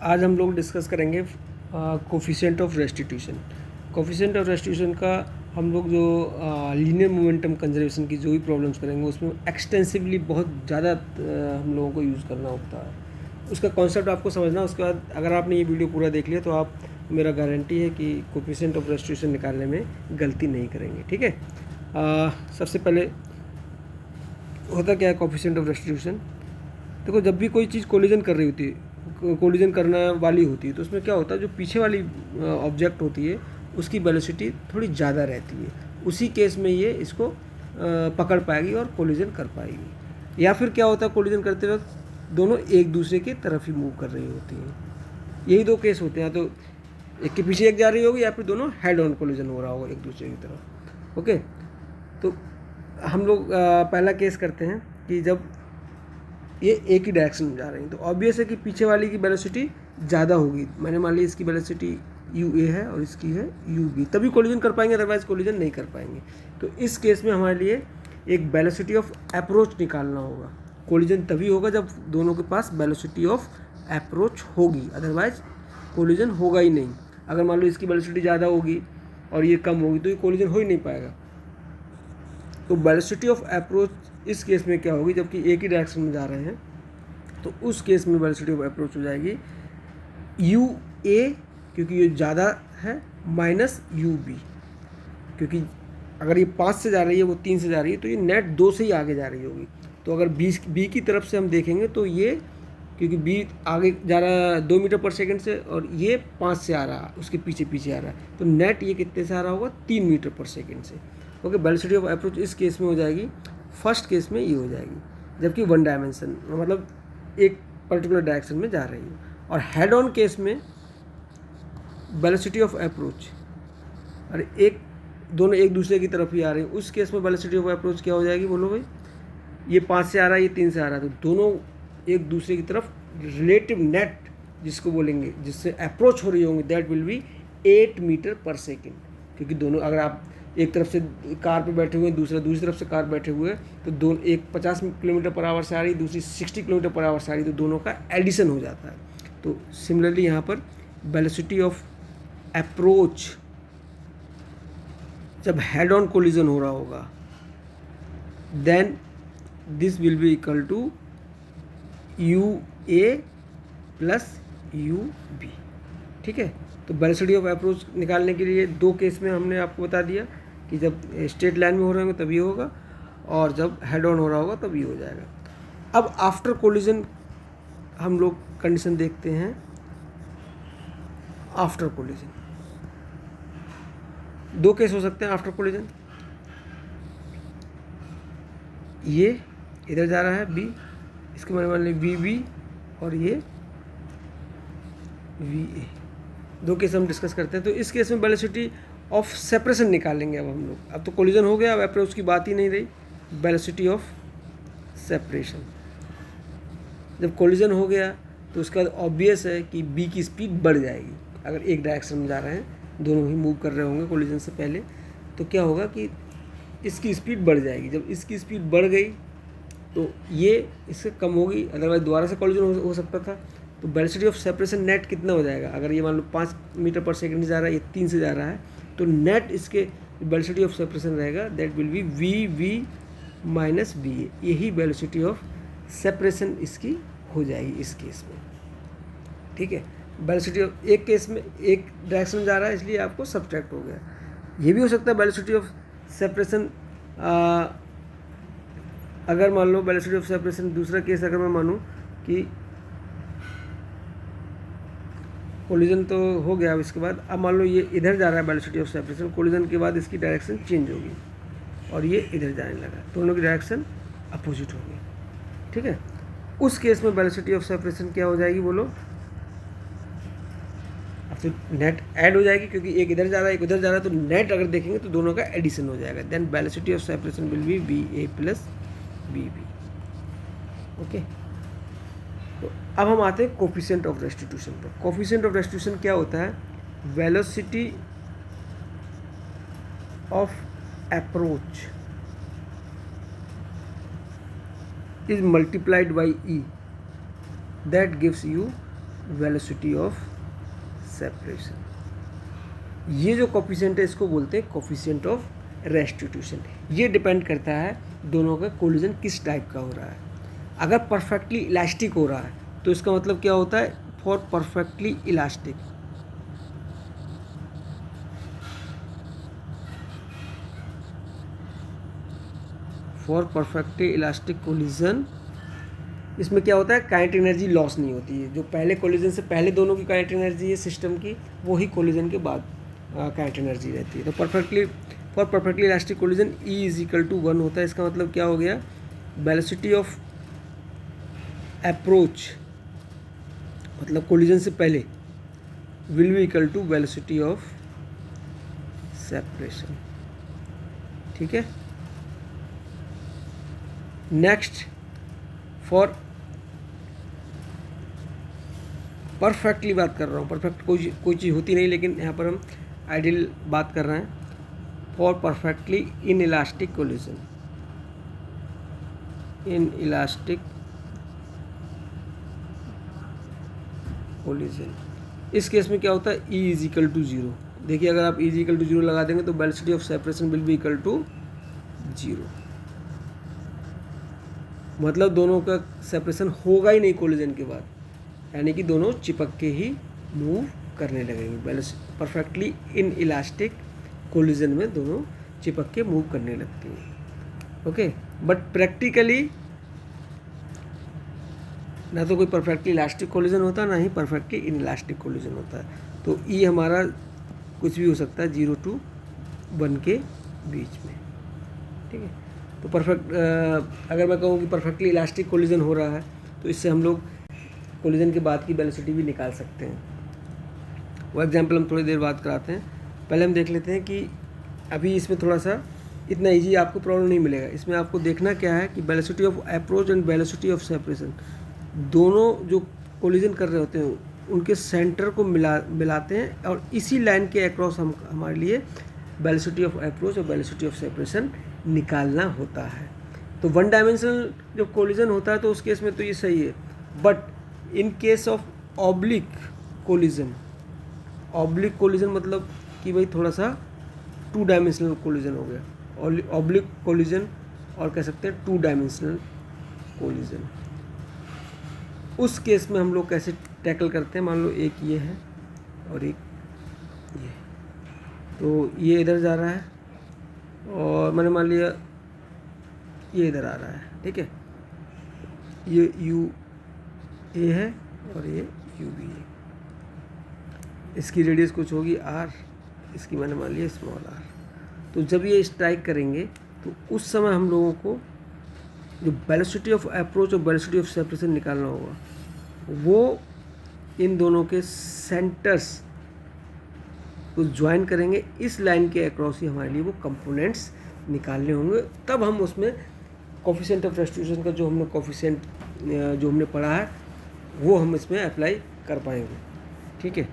आज हम लोग डिस्कस करेंगे coefficient of restitution. Coefficient of restitution का हम लोग जो लीनियर मोमेंटम कंजर्वेशन की जो भी प्रॉब्लम्स करेंगे उसमें एक्सटेंसिवली बहुत ज़्यादा हम लोगों को यूज़ करना होता है। उसका कॉन्सेप्ट आपको समझना, उसके बाद अगर आपने ये वीडियो पूरा देख लिया तो आप, मेरा गारंटी है कि कोफिशिएंट ऑफ रेस्टिट्यूशन निकालने में गलती नहीं करेंगे। ठीक है, सबसे पहले होता क्या है कोफिशिएंट ऑफ रेस्टिट्यूशन। देखो, जब भी कोई चीज़ कोलिजन कर रही होती है, कोलिजन करने वाली होती है, तो उसमें क्या होता है, जो पीछे वाली ऑब्जेक्ट होती है उसकी वेलोसिटी थोड़ी ज़्यादा रहती है। उसी केस में ये इसको पकड़ पाएगी और कोलिजन कर पाएगी। या फिर क्या होता है, कोलिजन करते वक्त दोनों एक दूसरे की तरफ ही मूव कर रही होती हैं। यही दो केस होते हैं, तो एक के पीछे एक जा रही होगी या फिर दोनों हेड ऑन कोलिजन हो रहा होगा एक दूसरे की तरफ। ओके, तो हम लोग पहला केस करते हैं कि जब ये एक ही डायरेक्शन में जा रही हैं, तो ऑब्वियस है कि पीछे वाली की वेलोसिटी ज़्यादा होगी। मैंने मान ली इसकी वेलोसिटी UA है और इसकी है UB, तभी कोलिजन कर पाएंगे, अदरवाइज कोलिजन नहीं कर पाएंगे। तो इस केस में हमारे लिए एक वेलोसिटी ऑफ अप्रोच निकालना होगा। कोलिजन तभी होगा जब दोनों के पास वेलोसिटी ऑफ अप्रोच होगी, अदरवाइज कोलिजन होगा ही नहीं। अगर मान लो इसकी वेलोसिटी ज़्यादा होगी और ये कम होगी तो ये कोलिजन हो ही नहीं पाएगा। तो वेलोसिटी ऑफ अप्रोच इस केस में क्या होगी, जबकि एक ही डायरेक्शन में जा रहे हैं, तो उस केस में वेलोसिटी ऑफ अप्रोच हो जाएगी UA, क्योंकि ये ज़्यादा है, माइनस UB, क्योंकि अगर ये 5 से जा रही है, वो 3 से जा रही है, तो ये नेट 2 से ही आगे जा रही होगी। तो अगर B की तरफ से हम देखेंगे तो ये, क्योंकि B आगे जा रहा है 2 मीटर पर सेकंड से और ये 5 से आ रहा है, उसके पीछे पीछे आ रहा है, तो नेट ये कितने से आ रहा होगा, 3 मीटर पर सेकंड से। ओके, वेलोसिटी ऑफ अप्रोच इस केस में हो जाएगी, फर्स्ट केस में ये हो जाएगी, जबकि वन डायमेंशन मतलब एक पर्टिकुलर डायरेक्शन में जा रही है। और हेड ऑन केस में वेलोसिटी ऑफ अप्रोच, और दोनों एक दूसरे की तरफ ही आ रहे हैं, उस केस में वेलोसिटी ऑफ अप्रोच क्या हो जाएगी, बोलो भाई। ये 5 से आ रहा है, ये 3 से आ रहा है, तो दोनों एक दूसरे की तरफ रिलेटिव नेट जिसको बोलेंगे, जिससे अप्रोच हो रही होंगी, दैट विल बी 8 मीटर पर सेकेंड। क्योंकि दोनों, अगर आप एक तरफ से कार पे बैठे हुए हैं, दूसरी तरफ से कार बैठे हुए हैं, तो दोनों, एक 50 किलोमीटर पर आवर से आ रही, दूसरी 60 किलोमीटर पर आवर से आ रही, तो दोनों का एडिशन हो जाता है। तो सिमिलरली यहाँ पर वेलोसिटी ऑफ अप्रोच जब हेड ऑन कोलिजन हो रहा होगा, then this will be equal to UA plus UB। ठीक है, तो वेलोसिटी ऑफ अप्रोच निकालने के लिए दो केस में हमने आपको बता दिया कि जब स्ट्रेट लाइन में हो रहे होंगे तभी होगा, और जब हेड ऑन हो रहा होगा तभी हो जाएगा। अब आफ्टर कोलिजन हम लोग कंडीशन देखते हैं। आफ्टर कोलिजन दो केस हो सकते हैं आफ्टर कोलिजन। ये इधर जा रहा है B, इसके मान ली VB, और ये VA। दो केस हम डिस्कस करते हैं। तो इस केस में वेलोसिटी ऑफ सेपरेशन निकालेंगे अब हम लोग। अब तो कोलिजन हो गया, अब अप्रोच की बात ही नहीं रही। वेलोसिटी ऑफ सेपरेशन, जब कोलिजन हो गया तो उसका ऑब्वियस है कि B की स्पीड बढ़ जाएगी। अगर एक डायरेक्शन में जा रहे हैं, दोनों ही मूव कर रहे होंगे कोलिजन से पहले, तो क्या होगा कि इसकी स्पीड बढ़ जाएगी। जब इसकी स्पीड बढ़ गई तो ये इससे कम होगी, अदरवाइज दोबारा से कोलिजन हो सकता था। तो वेलोसिटी ऑफ सेपरेशन नेट कितना हो जाएगा, अगर ये मान लो 5 मीटर पर सेकंड से जा रहा है, ये 3 से जा रहा है, तो नेट इसके वेलोसिटी ऑफ सेपरेशन रहेगा, that will be VV minus VA। यही वेलोसिटी ऑफ सेपरेशन इसकी हो जाएगी इस केस में। ठीक है, वेलोसिटी ऑफ एक केस में एक डायरेक्शन में जा रहा है, इसलिए आपको सब्ट्रैक्ट हो गया। ये भी हो सकता है वेलोसिटी ऑफ सेपरेशन, अगर मान लो वेलोसिटी ऑफ सेपरेशन, दूसरा केस अगर मैं मानूँ कि कोलिजन तो हो गया, अब इसके बाद अब मान लो ये इधर जा रहा है वेलोसिटी ऑफ सेपरेशन, कोलिजन के बाद इसकी डायरेक्शन चेंज होगी और ये इधर जाने लगा, दोनों की डायरेक्शन अपोजिट होगी। ठीक है, उस केस में वेलोसिटी ऑफ सेपरेशन क्या हो जाएगी, बोलो। अब तो नेट ऐड हो जाएगी, क्योंकि एक इधर जा रहा है एक उधर जा रहा है, तो नेट अगर देखेंगे तो दोनों का एडिशन हो जाएगा। Then velocity of separation will be VA plus VB। Okay, तो अब हम आते हैं कोफिशिएंट ऑफ रेस्टिट्यूशन पर। कोफिशिएंट ऑफ रेस्टिट्यूशन क्या होता है, वेलोसिटी ऑफ अप्रोच is multiplied by E, that gives you velocity of separation. ये जो कोफिशिएंट है इसको बोलते हैं कोफिशिएंट ऑफ रेस्टिट्यूशन। ये डिपेंड करता है दोनों का कोलिजन किस टाइप का हो रहा है। अगर परफेक्टली इलास्टिक हो रहा है तो इसका मतलब क्या होता है, for perfectly elastic, for perfectly elastic collision, इसमें क्या होता है, काइनेटिक एनर्जी लॉस नहीं होती है। जो पहले कोलिजन से पहले दोनों की काइनेटिक एनर्जी है सिस्टम की, वही कोलिजन के बाद काइनेटिक एनर्जी रहती है। तो for perfectly elastic collision E is equal to 1 होता है। इसका मतलब क्या हो गया, वेलोसिटी ऑफ अप्रोच मतलब कोलिजन से पहले will be equal to velocity of separation. ठीक है। नेक्स्ट, फॉर परफेक्टली बात कर रहा हूँ, परफेक्ट कोई चीज़ होती नहीं, लेकिन यहाँ पर हम आइडियल बात कर रहे हैं। For perfectly in elastic collision, in elastic collision, इस केस में क्या होता है, ई इज इक्वल टू 0। देखिए अगर आप ई इज इक्वल टू 0 लगा देंगे तो velocity of separation will be equal to 0। मतलब दोनों का सेपरेशन होगा ही नहीं कोलिजन के बाद, यानी कि दोनों चिपक के ही मूव करने लगेंगे। परफेक्टली इन इलास्टिक कोलिजन में दोनों चिपक के मूव करने लगती हैं। ओके, बट प्रैक्टिकली ना तो कोई परफेक्टली इलास्टिक कोलिजन होता है, ना ही परफेक्टली इन इलास्टिक कोलिजन होता है। तो ई हमारा कुछ भी हो सकता है 0 to 1 के बीच में। ठीक है। तो परफेक्ट अगर मैं कहूँ कि परफेक्टली इलास्टिक कोलिजन हो रहा है तो इससे हम लोग कोलिजन के बाद की वेलोसिटी भी निकाल सकते हैं। वो एग्जांपल हम थोड़ी देर बाद कराते हैं। पहले हम देख लेते हैं कि अभी इसमें थोड़ा सा इतना इजी आपको प्रॉब्लम नहीं मिलेगा। इसमें आपको देखना क्या है कि velocity of approach and velocity of separation, दोनों जो कोलिजन कर रहे होते हैं उनके सेंटर को मिलाते हैं और इसी लाइन के अक्रॉस हमारे लिए वेलोसिटी ऑफ अप्रोच और वेलोसिटी ऑफ सेपरेशन निकालना होता है। तो वन डायमेंशनल जो कोलिजन होता है तो उस केस में तो ये सही है, but in case of oblique collision, oblique collision मतलब कि भाई थोड़ा सा 2 डायमेंशनल कोलिजन हो गया, ऑब्लिक कोलिजन और कह सकते हैं 2 डायमेंशनल कोलिजन। उस केस में हम लोग कैसे टैकल करते हैं, मान लो एक ये है और एक ये, तो ये इधर जा रहा है और मैंने मान लिया ये इधर आ रहा है। ठीक है, ये यू ए है और ये यू बी है। इसकी रेडियस कुछ होगी r, इसकी मैंने मान लिया स्मॉल r। तो जब ये स्ट्राइक करेंगे तो उस समय हम लोगों को जो वेलोसिटी ऑफ अप्रोच और वेलोसिटी ऑफ सेपरेशन निकालना होगा, वो इन दोनों के सेंटर्स को ज्वाइन करेंगे। इस लाइन के अक्रॉस ही हमारे लिए वो कंपोनेंट्स निकालने होंगे। तब हम उसमें कोफिशिएंट ऑफ रेस्टिट्यूशन का जो हमने कोफिशिएंट जो हमने पढ़ा है वो हम इसमें अप्लाई कर पाएंगे। ठीक है,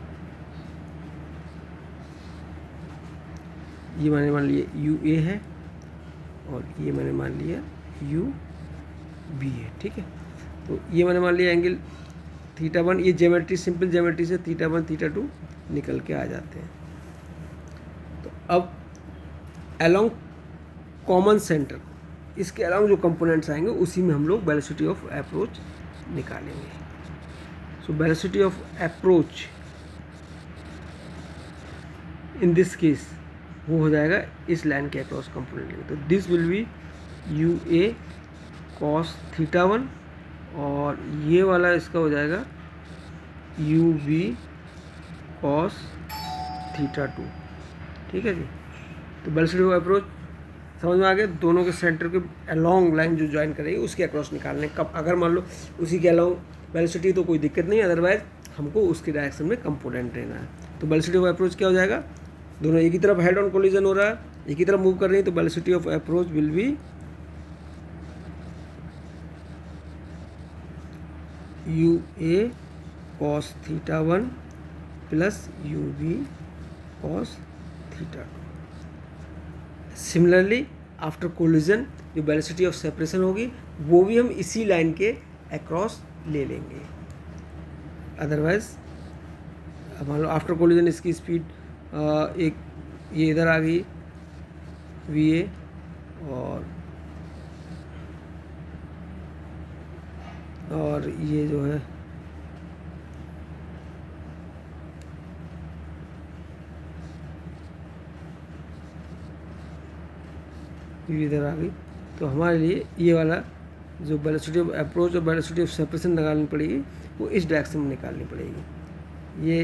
ये मैंने मान लिया यू ए है और ये मैंने मान लिया यू बी है। ठीक है, तो ये मैंने मान लिया एंगल θ1, ये ज्योमेट्री सिंपल ज्योमेट्री से θ1 θ2 निकल के आ जाते हैं। तो अब अलोंग कॉमन सेंटर, इसके अलावा जो कंपोनेंट्स आएंगे उसी में हम लोग वेलोसिटी ऑफ अप्रोच निकालेंगे। सो velocity of approach in this case वो हो जाएगा इस लाइन के अक्रॉस कंपोनेंट लेंगे। तो this will be u a cos θ1 और ये वाला इसका हो जाएगा यू बी कॉस θ2। ठीक है जी। तो वेलोसिटी ऑफ अप्रोच समझ में आ गया। दोनों के सेंटर के अलोंग लाइन जो ज्वाइन करेगी उसके अक्रॉस निकालने कब, अगर मान लो उसी के अलोंग वेलोसिटी तो कोई दिक्कत नहीं, अदरवाइज हमको उसके डायरेक्शन में कंपोनेंट लेना है। तो वेलोसिटी ऑफ अप्रोच क्या हो जाएगा, दोनों एक ही तरफ हेड ऑन कोलिजन हो रहा है, एक ही तरफ मूव कर रही है, तो velocity of approach will be u a cos θ1 plus u b cos θ2। Similarly after collision जो वेलोसिटी ऑफ सेपरेशन होगी वो भी हम इसी लाइन के अक्रॉस ले लेंगे। अदरवाइज मान लो आफ्टर कोलिजन इसकी स्पीड एक ये इधर आ गई VA और ये जो है इधर आ गई, तो हमारे लिए ये वाला जो वेलोसिटी ऑफ अप्रोच और वेलोसिटी ऑफ सेपरेशन निकालनी पड़ेगी वो इस डायरेक्शन में निकालनी पड़ेगी। ये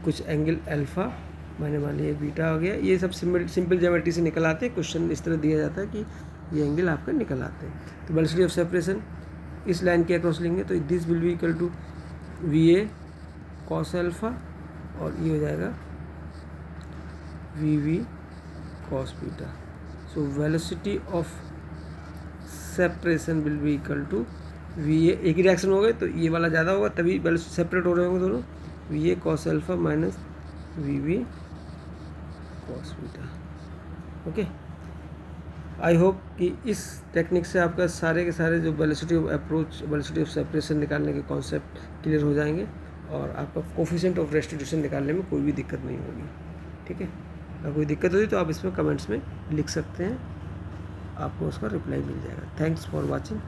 कुछ एंगल अल्फ़ा मैंने मान लिया बीटा हो गया, ये सब सिंपल ज्योमेट्री से निकल आते हैं। क्वेश्चन इस तरह दिया जाता है कि ये एंगल आपके निकल आते हैं। तो वेलोसिटी ऑफ सेपरेशन इस लाइन के अक्रॉस लेंगे तो this will be equal to VA cos alpha और ये हो जाएगा VB cos beta. So velocity of separation will be equal to VA, एक ही डायरेक्शन हो गए तो ये वाला ज़्यादा होगा तभी वेलोसिटी सेपरेट हो रहे होंगे दोनों, VA cos alpha minus VB cos beta. Okay, I hope कि इस टेक्निक से आपका सारे के सारे जो velocity of approach velocity of separation निकालने के कॉन्सेप्ट क्लियर हो जाएंगे और आपका कोफिशिएंट ऑफ रेस्टिट्यूशन निकालने में कोई भी दिक्कत नहीं होगी। ठीक है, अगर कोई दिक्कत होती तो आप इसमें कमेंट्स में लिख सकते हैं, आपको उसका रिप्लाई मिल जाएगा। Thanks for watching.